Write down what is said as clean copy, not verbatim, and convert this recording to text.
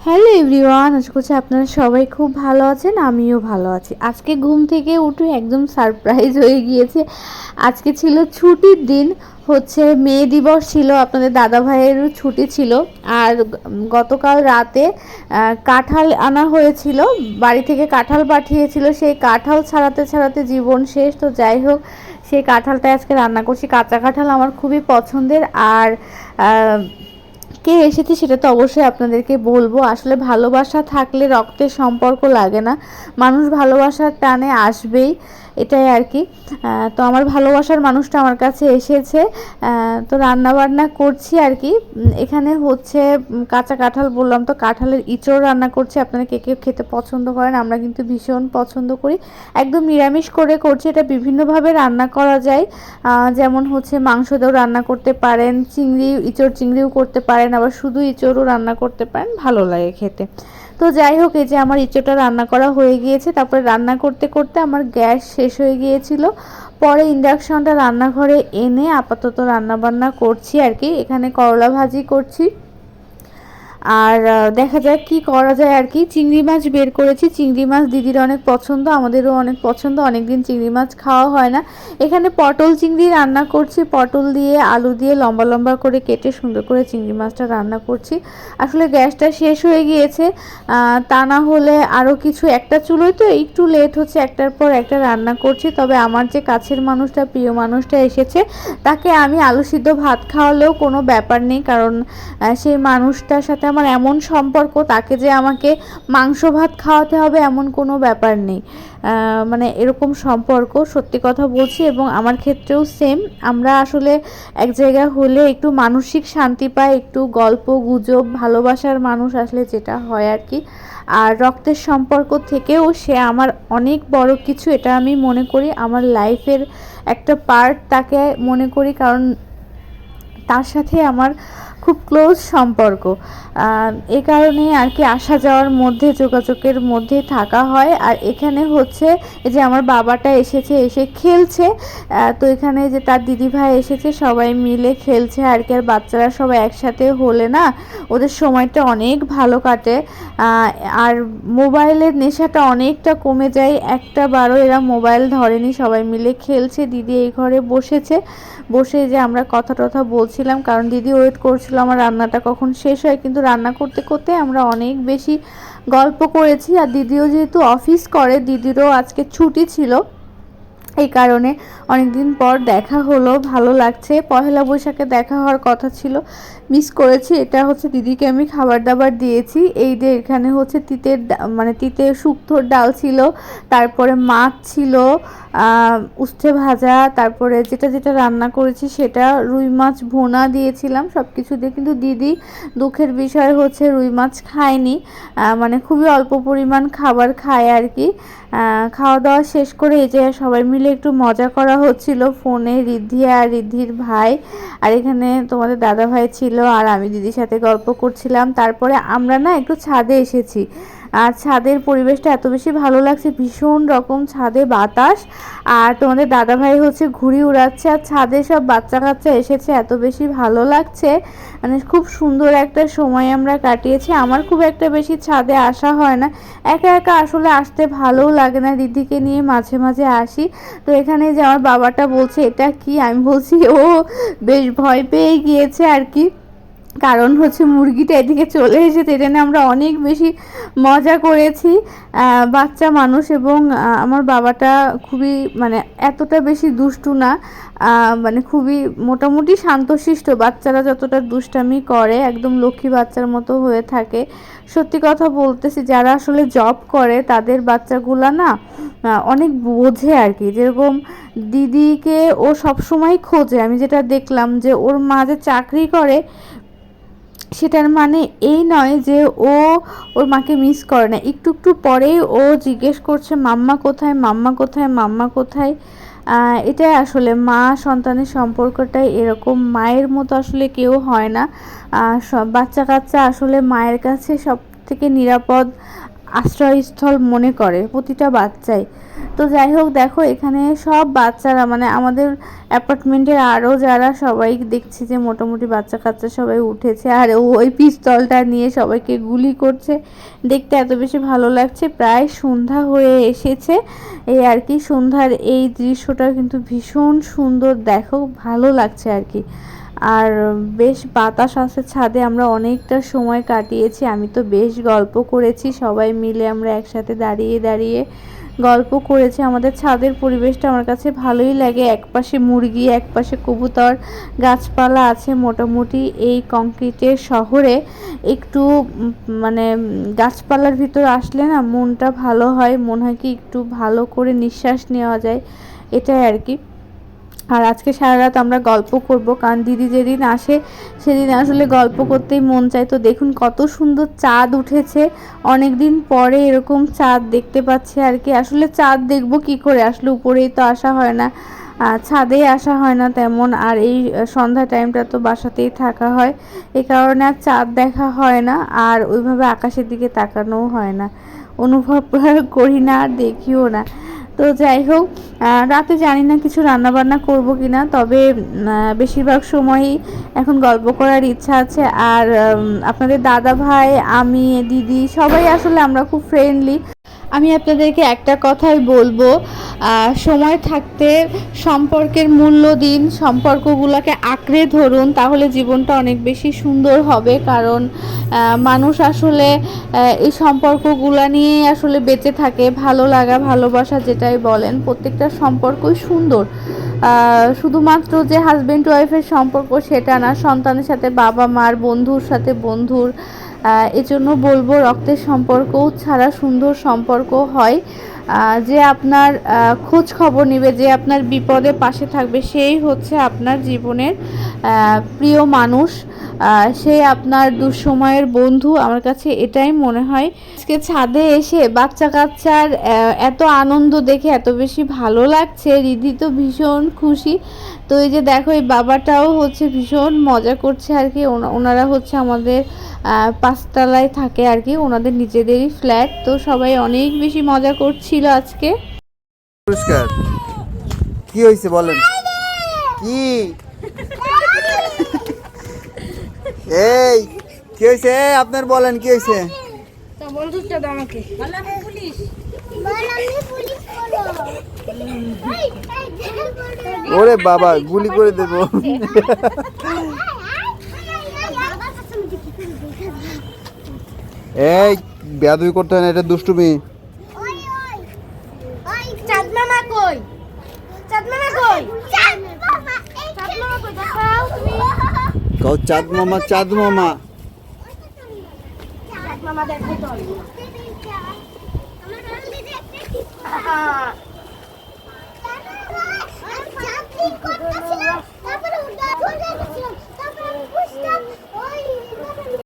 Hello everyone, আশা করছি আপনারা সবাই খুব ভালো আছেন। আমিও ভালো আছি। আজকে ঘুম থেকে উঠে একদম সারপ্রাইজ হয়ে গিয়েছে। আজকে ছিল ছুটির দিন, হচ্ছে মে দিবস ছিল, আপনাদের দাদা ভাইয়েরও ছুটি ছিল। আর গতকাল রাতে কাঁঠাল আনা হয়েছিল, বাড়ি থেকে কাঁঠাল পাঠিয়েছিল। সেই কাঁঠাল ছাড়াতে ছাড়াতে জীবন শেষ। তো যাই হোক, সেই কাঁঠালটা আজকে রান্না করছি। কাঁচা কাঁঠাল আমার খুবই পছন্দের। আর কে এসেছে সেটা তো অবশ্যই আপনাদেরকে বলবো। আসলে ভালোবাসা থাকলে রক্তের সম্পর্ক লাগে না, মানুষ ভালোবাসার টানে আসবেই, এটাই আর কি। তো আমার ভালোবাসার মানুষটা আমার কাছে এসেছে। তো রান্না বান্না করছি আর কি। এখানে হচ্ছে কাঁচা কাঁঠাল বললাম, তো কাঁঠালের ইঁচড় রান্না করছি। আপনারা কে কে খেতে পছন্দ করেন? আমরা কিন্তু ভীষণ পছন্দ করি। একদম নিরামিষ করে করছি। এটা বিভিন্নভাবে রান্না করা যায়, যেমন হচ্ছে মাংস দিয়েও রান্না করতে পারেন, চিংড়ি ইঁচড় চিংড়িও করতে পারেন, আবার শুধু ইঁচড়ও রান্না করতে পারেন, ভালো লাগে খেতে। তো যাই হোক, এই যে আমার ইঁচড়টা রান্না করা হয়ে গিয়েছে। তারপরে রান্না করতে করতে আমার গ্যাস শেষ হয়ে গিয়েছিল। পরে ইন্ডাকশনটা রান্নাঘরে এনে আপাতত রান্না বান্না করছি আর কি। এখানে করলা ভাজি করছি। আর দেখা যাক কি করা যায় আর কি। চিংড়ি মাছ বের করেছি। চিংড়ি মাছ দিদির অনেক পছন্দ, আমাদেরও অনেক পছন্দ। অনেকদিন চিংড়ি মাছ খাওয়া হয় না। এখানে পটল চিংড়ি রান্না করছি। পটল দিয়ে আলু দিয়ে লম্বা লম্বা করে কেটে সুন্দর করে চিংড়ি মাছটা রান্না করছি। আসলে গ্যাসটা শেষ হয়ে গিয়েছে, তা না হলে আরও কিছু, একটা চুলোয় তো একটু লেট হচ্ছে, একটার পর একটা রান্না করছি। তবে আমার যে কাছের মানুষটা, প্রিয় মানুষটা এসেছে, তাকে আমি আলু সিদ্ধ ভাত খাওয়ালেও কোনো ব্যাপার নেই। কারণ সেই মানুষটার সাথে আমার এমন সম্পর্ক, তাকে যে আমাকে মাংস ভাত খাওয়াতে হবে এমন কোনো ব্যাপার নেই। মানে এরকম সম্পর্ক, সত্যি কথা বলছি। এবং আমার ক্ষেত্রেও সেম। আমরা আসলে এক জায়গায় হলে একটু মানসিক শান্তি পাই, একটু গল্প গুজব, ভালোবাসার মানুষ আসলে যেটা হয় আর কি। আর রক্তের সম্পর্ক থেকেও সে আমার অনেক বড় কিছু, এটা আমি মনে করি। আমার লাইফের একটা পার্ট তাকে মনে করি, কারণ তার সাথে আমার খুব ক্লোজ সম্পর্ক। এই কারণে আর কি আসা যাওয়ার মধ্যে, যোগাযোগের মধ্যে থাকা হয়। আর এখানে হচ্ছে এই যে আমার বাবাটা এসেছে, এসে খেলছে। তো এখানে যে তার দিদিভাই এসেছে, সবাই মিলে খেলছে আর কি। আর বাচ্চারা সবাই একসাথে হলে না, ওদের সময়টা অনেক ভালো কাটে। আর মোবাইলের নেশাটা অনেকটা কমে যায়। একটা বারও এরা মোবাইল ধরেনি, সবাই মিলে খেলছে। দিদি এই ঘরে বসেছে, বসে যে আমরা কথা টথা বলছিলাম, কারণ দিদি ওয়েট করছিল আমার রান্নাটা কখন শেষ হয়। কিন্তু রান্না করতে করতে আমরা অনেক বেশি গল্প করেছি। আর দিদিও যেহেতু অফিস করে, দিদিরও আজকে ছুটি ছিল, এই কারণে অনেকদিন পর দেখা হলো, ভালো লাগছে। পহেলা বৈশাখে দেখা হওয়ার কথা ছিল, মিস করেছি। এটা হচ্ছে দিদিকে আমি খাবার দাবার দিয়েছি। এই যে এখানে হচ্ছে তিতের মানে তিতে শুক্তোর ডাল ছিল, তারপরে মাছ ছিল, উচ্ছে ভাজা, তারপরে যেটা যেটা রান্না করেছি সেটা রুই মাছ ভোনা দিয়েছিলাম সব কিছু দিয়ে। কিন্তু দিদি দুঃখের বিষয় হচ্ছে রুই মাছ খায়নি, মানে খুবই অল্প পরিমাণ খাবার খায় আর কি। খাওয়া দাওয়া শেষ করে এই যে সবাই মিলে একটু মজা করা হচ্ছিল ফোনে, রিদ্ধি আর রিদ্ধির ভাই। আর এখানে তোমাদের দাদা ভাই ছিল, আর আমি দিদির সাথে গল্প করছিলাম। তারপরে আমরা না একটু ছাদে এসেছি। আর ছাদের পরিবেশটা এত বেশি ভালো লাগছে, ভীষণ রকম ছাদে বাতাস। আর তোমাদের দাদা ভাই হচ্ছে ঘুড়ি উড়াচ্ছে, আর ছাদে সব বাচ্চা কাচ্চা এসেছে, এত বেশি ভালো লাগছে। মানে খুব সুন্দর একটা সময় আমরা কাটিয়েছি। আমার খুব একটা বেশি ছাদে আসা হয় না, একা একা আসলে আসতে ভালোও লাগে না। দিদিকে নিয়ে মাঝে মাঝে আসি। তো এখানে যে আমার বাবাটা বলছে এটা কি, আমি বলছি ও বেশ ভয় পেয়ে গিয়েছে আর কি। কারণ হচ্ছে মুরগিটা এদিকে চলে এসেছে, এটা নিয়ে আমরা অনেক বেশি মজা করেছি। বাচ্চা মানুষ, এবং আমার বাবাটা খুবই মানে এতটা বেশি দুষ্টু না, মানে খুবই মোটামুটি শান্তশিষ্ট। বাচ্চারা যতটা দুষ্টামি করে একদম লক্ষ্মী বাচ্চার মতো হয়ে থাকে। সত্যি কথা বলতেছি, যারা আসলে জব করে তাদের বাচ্চাগুলা না অনেক বোঝে আর কি। যেরকম দিদিকে ও সবসময় খোঁজে, আমি যেটা দেখলাম যে ওর মা যে চাকরি করে সেটার মানে এই নয় যে ও ওর মাকে মিস করে না। একটু একটু পরেই ও জিজ্ঞেস করছে মাম্মা কোথায়, মাম্মা কোথায়, মাম্মা কোথায়। এটাই আসলে মা সন্তানের সম্পর্কটাই এরকম, মায়ের মতো আসলে কেউ হয় না। সব বাচ্চা কাচ্চা আসলে মায়ের কাছে সব থেকে নিরাপদ আশ্রয়স্থল মনে করে প্রতিটা বাচ্চাই। তো যাই হোক, দেখো এখানে সব বাচ্চারা মানে আমাদের অ্যাপার্টমেন্টের আরও যারা সবাই দেখছি যে মোটামুটি বাচ্চা কাচ্চা সবাই উঠেছে, আর ওই পিস্তলটা নিয়ে সবাইকে গুলি করছে। দেখতে এত বেশি ভালো লাগছে। প্রায় সন্ধ্যা হয়ে এসেছে, এই আর কি। সন্ধ্যার এই দৃশ্যটা কিন্তু ভীষণ সুন্দর, দেখো ভালো লাগছে আর কি। আর বেশ বাতাস আছে ছাদে, আমরা অনেকটা সময় কাটিয়েছি। আমি তো বেশ গল্প করেছি, সবাই মিলে আমরা একসাথে দাঁড়িয়ে দাঁড়িয়ে গল্প করেছি। আমাদের ছাদের পরিবেশটা আমার কাছে ভালোই লাগে। একপাশে মুরগি, একপাশে কবুতর, গাছপালা আছে মোটামুটি। এই কংক্রিটের শহরে একটু মানে গাছপালার ভিতর আসলে না মনটা ভালো হয়, মনে হয় কি একটু ভালো করে নিঃশ্বাস নেওয়া যায়, এটাই আর কি। আর আজকে সারা রাত আমরা গল্প করব, কারণ দিদি যেদিন আসে সেদিন আসলে গল্প করতেই মন চায়। তো দেখুন কত সুন্দর চাঁদ উঠেছে, অনেক দিন পরে এরকম চাঁদ দেখতে পাচ্ছি আর কি। আসলে চাঁদ দেখব কি করে, আসলে উপরেই তো আসা হয় না, ছাদে আসা হয় না তেমন। আর এই সন্ধ্যা টাইমটা তো বাসাতেই থাকা হয়, এই কারণে আর চাঁদ দেখা হয় না, আর ওইভাবে আকাশের দিকে তাকানোও হয় না, অনুভব করি না আর দেখিও না। তো যাই হোক, রাতে জানি না কিছু রান্নাবান্না করব কি না, তবে বেশিরভাগ সময়ই এখন গল্প করার ইচ্ছা আছে। আর আপনাদের দাদা ভাই, আমি, দিদি সবাই আসলে আমরা খুব ফ্রেন্ডলি। আমি আপনাদেরকে একটা কথাই বলবো, সময় থাকতে সম্পর্কের মূল্য দিন, সম্পর্কগুলোকে আঁকড়ে ধরুন, তাহলে জীবনটা অনেক বেশি সুন্দর হবে। কারণ মানুষ আসলে এই সম্পর্কগুলো নিয়েই আসলে বেঁচে থাকে। ভালো লাগা, ভালোবাসা যেটাই বলেন, প্রত্যেকটা সম্পর্কই সুন্দর। শুধুমাত্র যে হাজব্যান্ড ওয়াইফের সম্পর্ক সেটা না, সন্তানের সাথে বাবা মার, বন্ধুর সাথে বন্ধুর, এজন্য বলবো রক্তের সম্পর্কও ছাড়া সুন্দর সম্পর্ক হয়। যে আপনার খোঁজ খবর নেবে, যে আপনার বিপদে পাশে থাকবে, সেই হচ্ছে আপনার জীবনের প্রিয় মানুষ, সে আপনার দুঃসময়ের বন্ধু। আমার কাছে এটাই মনে হয়। আজকে ছাদে এসে বাচ্চা কাচ্চার এত আনন্দ দেখে এত বেশি ভালো লাগছে, রিধি তো ভীষণ খুশি। তো এই যে দেখো, এই বাবাটাও হচ্ছে ভীষণ মজা করছে আর কি। ওনারা হচ্ছে আমাদের পাঁচতলায় থাকে আর কি, ওনাদের নিজেদেরই ফ্ল্যাট। তো সবাই অনেক বেশি মজা করছিল আজকে। পুরস্কার কি হয়েছে বলেন? কি এই কি হয়েছে আপনার, বলেন কি হয়েছে? তো বন্ধুটা দাও আমাকে। বল আমি পুলিশ। বল আমি পুলিশ বলো। ওরে বাবা, গুলি করে দেব। এই বেয়াদবি করতে হয় না, এটা দুষ্টুমি। ওই ওই ওই চাঁদ মামা কই? চাঁদ মামা কই? চাঁদ মামা কই দেখাও তুমি। কও চাঁদ মামা, চাঁদ মামা। চাঁদ মামা দেখো তো। আমার দিদি একটা